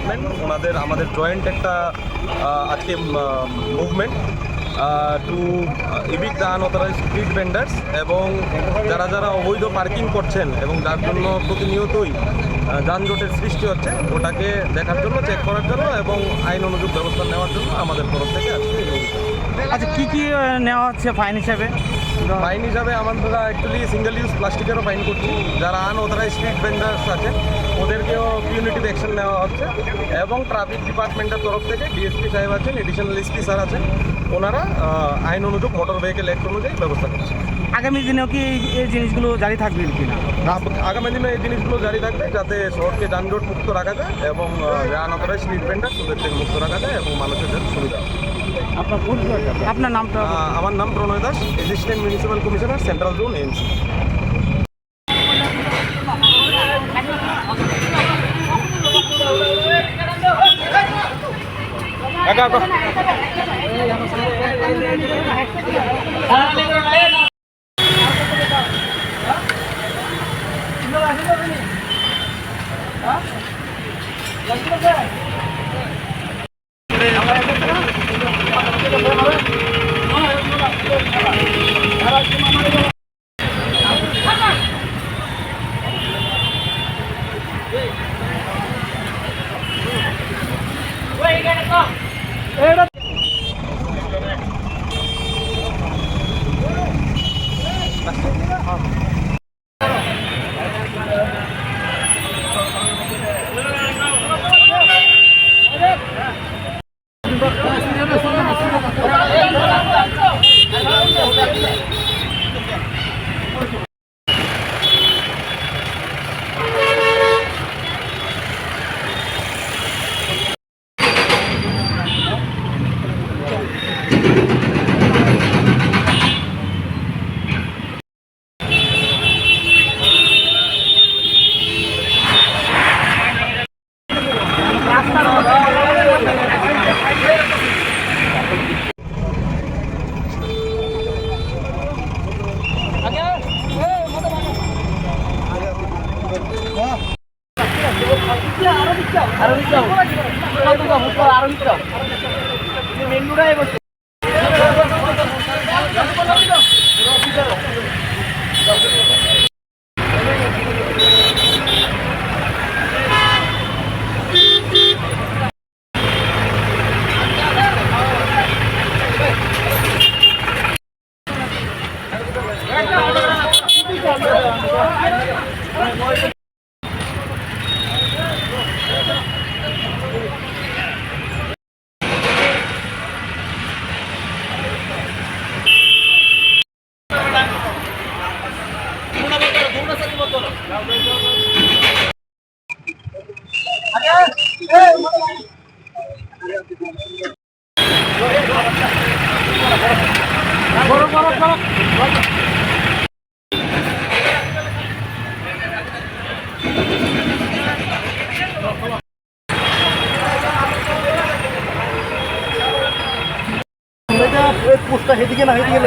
Department ওনাদের আমাদের joint একটা আজকে movement to evict the unauthorised street vendors, এবং যারা যারা অবৈধ পার্কিং করছেন এবং যার জন্য প্রতিনিয়তই যানজটের সৃষ্টি হচ্ছে ওটাকে দেখার জন্য, চেক করার জন্য এবং আইন অনুযায়ী ব্যবস্থা নেওয়ার জন্য আমাদের তরফ থেকে আজকে এই অভিযান। আচ্ছা, কী কী নেওয়া হচ্ছে ফাইন হিসাবে? ফাইন হিসাবে আমরা অ্যাকচুয়ালি সিঙ্গেল ইউজ প্লাস্টিকেরও ফাইন করছি। যারা আনঅথরাইজ স্ট্রিট ভেন্ডার্স আছেন ওদেরকেও পিউনিটিভ অ্যাকশন নেওয়া হচ্ছে, এবং ট্রাফিক ডিপার্টমেন্টের তরফ থেকে ডিএসপি সাহেব আছেন, এডিশনাল এসপি স্যার আছেন, ওনারা আইন অনুযায়ী মোটর ভেহিকেল অ্যাক্ট অনুযায়ী ব্যবস্থা করছে। আগামী দিনেও কি এই জিনিসগুলো জারি থাকবে কি না? আগামী দিনে এই জিনিসগুলো জারি থাকবে যাতে শহরকে যানজট মুক্ত রাখা যায় এবং আনঅথরাইজ স্ট্রিট ভেন্ডার্স ওদের থেকে মুক্ত রাখা যায় এবং মানুষের যাতে সুবিধা হয়। আপনার নামটা? আমার নাম Pranay Das, assistant municipal commissioner, central zone, MC. পোস্টটা হেদিকে না হেদিকে